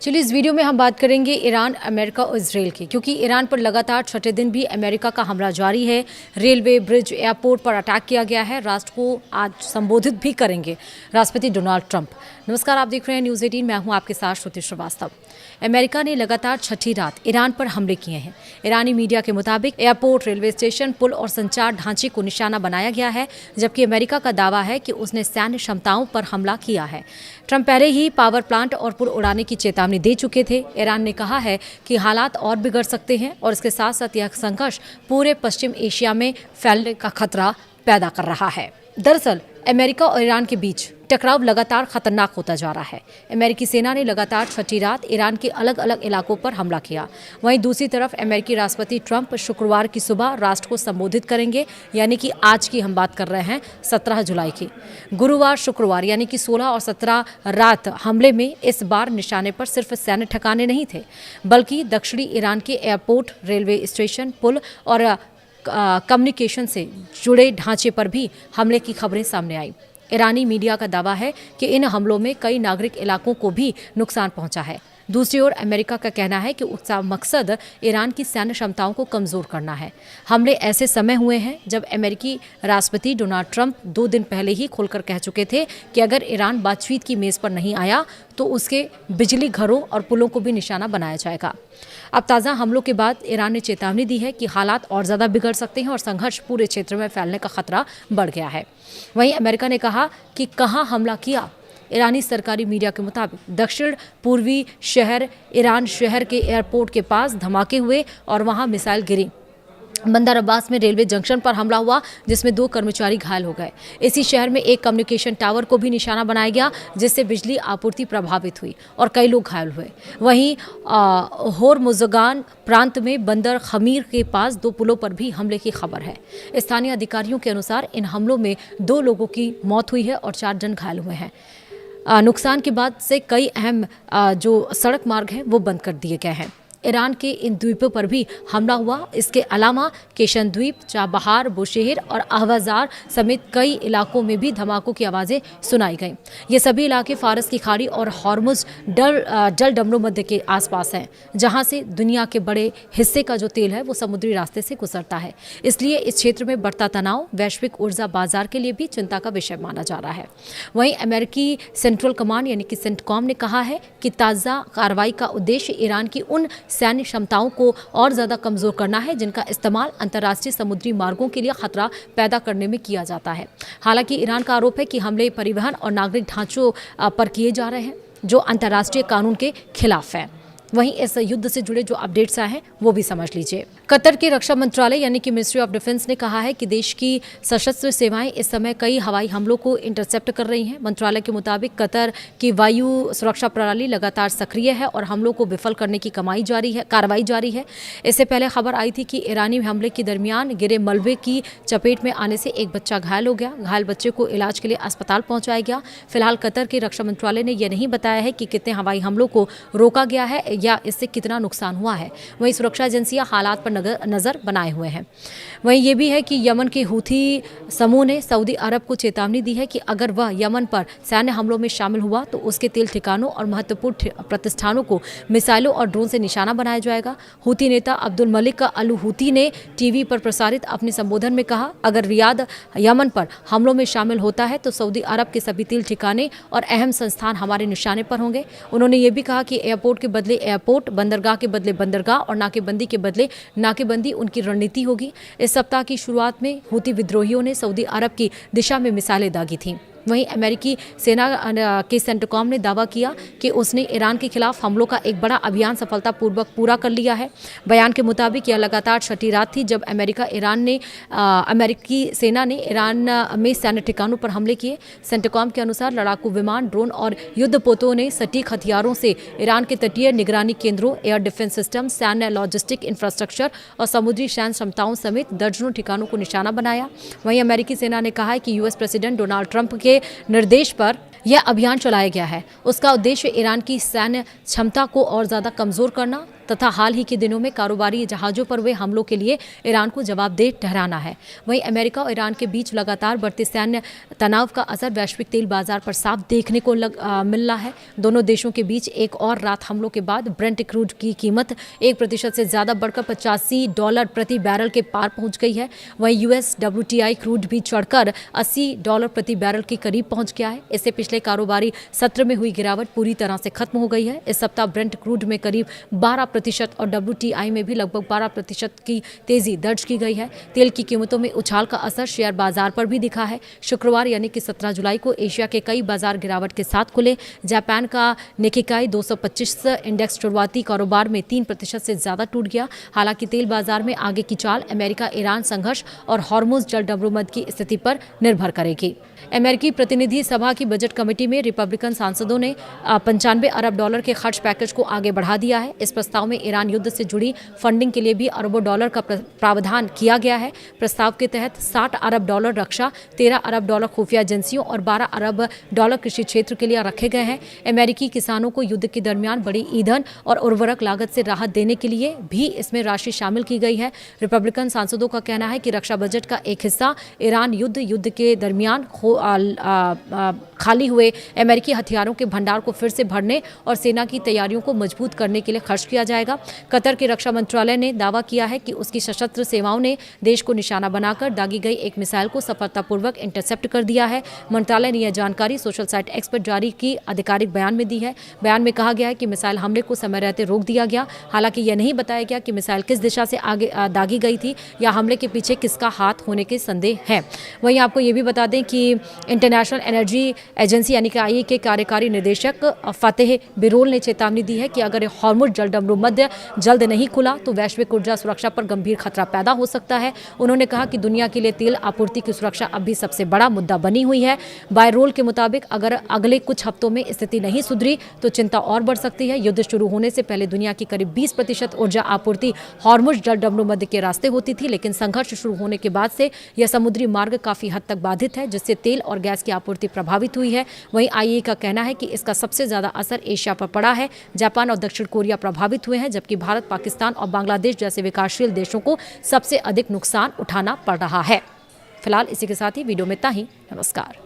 चलिए इस वीडियो में हम बात करेंगे ईरान, अमेरिका और इजरायल की, क्योंकि ईरान पर लगातार छठे दिन भी अमेरिका का हमला जारी है। रेलवे, ब्रिज, एयरपोर्ट पर अटैक किया गया है। राष्ट्र को आज संबोधित भी करेंगे राष्ट्रपति डोनाल्ड ट्रंप। नमस्कार, आप देख रहे हैं न्यूज़ 18, मैं हूं आपके साथ श्रुति श्रीवास्तव। अमेरिका ने लगातार छठी रात ईरान पर हमले किए हैं। ईरानी मीडिया के मुताबिक एयरपोर्ट, रेलवे स्टेशन, पुल और संचार ढांचे को निशाना बनाया गया है, जबकि अमेरिका का दावा है कि उसने सैन्य क्षमताओं पर हमला किया है। ट्रंप पहले ही पावर प्लांट और पुल उड़ाने की चेतावनी दे चुके थे। ईरान ने कहा है कि हालात और बिगड़ सकते हैं और इसके साथ साथ यह संघर्ष पूरे पश्चिम एशिया में फैलने का खतरा पैदा कर रहा है। दरअसल अमेरिका और ईरान के बीच टकराव लगातार खतरनाक होता जा रहा है। अमेरिकी सेना ने लगातार छठी रात ईरान के अलग अलग इलाकों पर हमला किया। वहीं दूसरी तरफ अमेरिकी राष्ट्रपति ट्रंप शुक्रवार की सुबह राष्ट्र को संबोधित करेंगे, यानी कि आज की हम बात कर रहे हैं 17 जुलाई की। गुरुवार, शुक्रवार यानी कि 16 और 17 रात हमले में इस बार निशाने पर सिर्फ सैन्य ठिकाने नहीं थे, बल्कि दक्षिणी ईरान के एयरपोर्ट, रेलवे स्टेशन, पुल और कम्युनिकेशन से जुड़े ढांचे पर भी हमले की खबरें सामने आई। ईरानी मीडिया का दावा है कि इन हमलों में कई नागरिक इलाकों को भी नुकसान पहुंचा है। दूसरी ओर अमेरिका का कहना है कि उसका मकसद ईरान की सैन्य क्षमताओं को कमजोर करना है। हमले ऐसे समय हुए हैं जब अमेरिकी राष्ट्रपति डोनाल्ड ट्रंप 2 दिन पहले ही खोलकर कह चुके थे कि अगर ईरान बातचीत की मेज पर नहीं आया तो उसके बिजली घरों और पुलों को भी निशाना बनाया जाएगा। अब ताज़ा हमलों के बाद ईरान ने चेतावनी दी है कि हालात और ज़्यादा बिगड़ सकते हैं और संघर्ष पूरे क्षेत्र में फैलने का खतरा बढ़ गया है। वहीं अमेरिका ने कहा कि कहाँ हमला किया। ईरानी सरकारी मीडिया के मुताबिक दक्षिण पूर्वी शहर ईरान शहर के एयरपोर्ट के पास धमाके हुए और वहां मिसाइल गिरी। बंदर अब्बास में रेलवे जंक्शन पर हमला हुआ, जिसमें 2 कर्मचारी घायल हो गए। इसी शहर में एक कम्युनिकेशन टावर को भी निशाना बनाया गया, जिससे बिजली आपूर्ति प्रभावित हुई और कई लोग घायल हुए। वहीं होर्मुज़गान प्रांत में बंदर खमीर के पास 2 पुलों पर भी हमले की खबर है। स्थानीय अधिकारियों के अनुसार इन हमलों में 2 लोगों की मौत हुई है और 4 जन घायल हुए हैं। नुकसान के बाद से कई अहम जो सड़क मार्ग हैं वो बंद कर दिए गए हैं। ईरान के इन द्वीपों पर भी हमला हुआ। इसके अलावा केशन द्वीप, चाबहार, बुशेहर और अहवाजार समेत कई इलाकों में भी धमाकों की आवाज़ें सुनाई गईं। ये सभी इलाके फारस की खाड़ी और हॉर्मुज जलडमरू मध्य के आसपास हैं, जहां से दुनिया के बड़े हिस्से का जो तेल है वो समुद्री रास्ते से गुजरता है। इसलिए इस क्षेत्र में बढ़ता तनाव वैश्विक ऊर्जा बाजार के लिए भी चिंता का विषय माना जा रहा है। वहीं अमेरिकी सेंट्रल कमांड यानी कि सेंटकॉम ने कहा है कि ताज़ा कार्रवाई का उद्देश्य ईरान की उन सैन्य क्षमताओं को और ज़्यादा कमज़ोर करना है जिनका इस्तेमाल अंतर्राष्ट्रीय समुद्री मार्गों के लिए खतरा पैदा करने में किया जाता है। हालांकि ईरान का आरोप है कि हमले परिवहन और नागरिक ढांचों पर किए जा रहे हैं जो अंतर्राष्ट्रीय कानून के खिलाफ है। वहीं इस युद्ध से जुड़े जो अपडेट्स आए हैं वो भी समझ लीजिए। कतर के रक्षा मंत्रालय यानी कि मिनिस्ट्री ऑफ डिफेंस ने कहा है कि देश की सशस्त्र सेवाएं इस समय कई हवाई हमलों को इंटरसेप्ट कर रही हैं। मंत्रालय के मुताबिक कतर की वायु सुरक्षा प्रणाली लगातार सक्रिय है और हमलों को विफल करने की कार्रवाई जारी है। इससे पहले खबर आई थी कि ईरानी हमले के दरमियान गिरे मलबे की चपेट में आने से एक बच्चा घायल हो गया। घायल बच्चे को इलाज के लिए अस्पताल पहुंचाया गया। फिलहाल कतर के रक्षा मंत्रालय ने यह नहीं बताया है कि कितने हवाई हमलों को रोका गया है या इससे कितना नुकसान हुआ है। वहीं सुरक्षा एजेंसियां हालात पर नजर बनाए हुए हैं। वहीं ये भी है कि यमन के हूथी समूह ने सऊदी अरब को चेतावनी दी है कि अगर वह यमन पर सैन्य हमलों में शामिल हुआ तो उसके तेल ठिकानों और महत्वपूर्ण प्रतिष्ठानों को मिसाइलों और ड्रोन से निशाना बनाया जाएगा। हूथी नेता अब्दुल मलिक अल हूथी ने टीवी पर प्रसारित अपने संबोधन में कहा, अगर रियाद यमन पर हमलों में शामिल होता है तो सऊदी अरब के सभी तेल ठिकाने और अहम संस्थान हमारे निशाने पर होंगे। उन्होंने ये भी कहा कि एयरपोर्ट के बदले एयरपोर्ट, बंदरगाह के बदले बंदरगाह और नाकेबंदी के बदले नाकेबंदी उनकी रणनीति होगी। इस सप्ताह की शुरुआत में हूथी विद्रोहियों ने सऊदी अरब की दिशा में मिसाइलें दागी थीं। वहीं अमेरिकी सेना के सेंटकॉम ने दावा किया कि उसने ईरान के खिलाफ हमलों का एक बड़ा अभियान सफलतापूर्वक पूरा कर लिया है। बयान के मुताबिक यह लगातार छठी रात थी जब अमेरिकी सेना ने ईरान में सैन्य ठिकानों पर हमले किए। सेंटकॉम के अनुसार लड़ाकू विमान, ड्रोन और युद्धपोतों ने सटीक हथियारों से ईरान के तटीय निगरानी केंद्रों, एयर डिफेंस सिस्टम, सैन्य लॉजिस्टिक इंफ्रास्ट्रक्चर और समुद्री सैन्य क्षमताओं समेत दर्जनों ठिकानों को निशाना बनाया। वहीं अमेरिकी सेना ने कहा है कि यूएस प्रेसिडेंट डोनाल्ड ट्रंप के निर्देश पर यह अभियान चलाया गया है। उसका उद्देश्य ईरान की सैन्य क्षमता को और ज़्यादा कमज़ोर करना, तथा हाल ही के दिनों में कारोबारी जहाजों पर हुए हमलों के लिए ईरान को जवाबदेह ठहराना है। वहीं अमेरिका और ईरान के बीच लगातार बढ़ते सैन्य तनाव का असर वैश्विक तेल बाजार पर साफ देखने को मिल रहा है। दोनों देशों के बीच एक और रात हमलों के बाद ब्रेंट क्रूड की कीमत 1% से ज्यादा बढ़कर $85 प्रति बैरल के पार पहुंच गई है। वहीं यूएस WTI क्रूड भी चढ़कर $80 प्रति बैरल के करीब पहुंच गया है। इससे पिछले कारोबारी सत्र में हुई गिरावट पूरी तरह से खत्म हो गई है। इस सप्ताह ब्रेंट क्रूड में करीब 12% और WTI में भी लगभग 12% की तेजी दर्ज की गई है। तेल की कीमतों में उछाल का असर शेयर बाजार पर भी दिखा है। शुक्रवार यानी कि 17 जुलाई को एशिया के कई बाजार गिरावट के साथ खुले। जापान का निकेकाई 225 इंडेक्स शुरुआती कारोबार में 3% से ज्यादा टूट गया। हालांकि तेल बाजार में आगे की चाल अमेरिका ईरान संघर्ष और हॉर्मुज जल डबरूमद की स्थिति पर निर्भर करेगी। अमेरिकी प्रतिनिधि सभा की बजट कमेटी में रिपब्लिकन सांसदों ने $95 अरब के खर्च पैकेज को आगे बढ़ा दिया है। इस प्रस्ताव में ईरान युद्ध से जुड़ी फंडिंग के लिए भी अरबों डॉलर का प्रावधान किया गया है। प्रस्ताव के तहत $60 अरब रक्षा, $13 अरब खुफिया एजेंसियों और $12 अरब कृषि क्षेत्र के लिए रखे गए हैं। अमेरिकी किसानों को युद्ध के दरमियान बड़ी ईंधन और उर्वरक लागत से राहत देने के लिए भी इसमें राशि शामिल की गई है। रिपब्लिकन सांसदों का कहना है कि रक्षा बजट का एक हिस्सा ईरान युद्ध के दरमियान खाली हुए अमेरिकी हथियारों के भंडार को फिर से भरने और सेना की तैयारियों को मजबूत करने के लिए खर्च किया जाएगा। कतर के रक्षा मंत्रालय ने दावा किया है कि उसकी सशस्त्र सेवाओं ने देश को निशाना बनाकर दागी गई एक मिसाइल को सफलतापूर्वक इंटरसेप्ट कर दिया है। मंत्रालय ने यह जानकारी सोशल साइट एक्स पर जारी की आधिकारिक बयान में दी है। बयान में कहा गया है कि मिसाइल हमले को समय रहते रोक दिया गया। हालांकि यह नहीं बताया गया कि मिसाइल किस दिशा से आगे दागी गई थी या हमले के पीछे किसका हाथ होने के संदेह है। वहीं आपको ये भी बता दें कि इंटरनेशनल एनर्जी एजेंसी यानी कि IEA के कार्यकारी निदेशक फतेह बिरोल ने चेतावनी दी है कि अगर हॉर्मुज जल डबरूमद जल्द नहीं खुला तो वैश्विक ऊर्जा सुरक्षा पर गंभीर खतरा पैदा हो सकता है। उन्होंने कहा कि दुनिया के लिए तेल आपूर्ति की सुरक्षा अब भी सबसे बड़ा मुद्दा बनी हुई है। बायरोल के मुताबिक अगर अगले कुछ हफ्तों में स्थिति नहीं सुधरी तो चिंता और बढ़ सकती है। युद्ध शुरू होने से पहले दुनिया की करीब 20% ऊर्जा आपूर्ति हॉर्मुज जल डबरूमद के रास्ते होती थी, लेकिन संघर्ष शुरू होने के बाद से यह समुद्री मार्ग काफी हद तक बाधित है, जिससे तेल और गैस की आपूर्ति प्रभावित हुई है। वहीं IEA का कहना है कि इसका सबसे ज्यादा असर एशिया पर पड़ा है। जापान और दक्षिण कोरिया प्रभावित हुए हैं, जबकि भारत, पाकिस्तान और बांग्लादेश जैसे विकासशील देशों को सबसे अधिक नुकसान उठाना पड़ रहा है। फिलहाल इसी के साथ ही वीडियो में इतना ही। नमस्कार।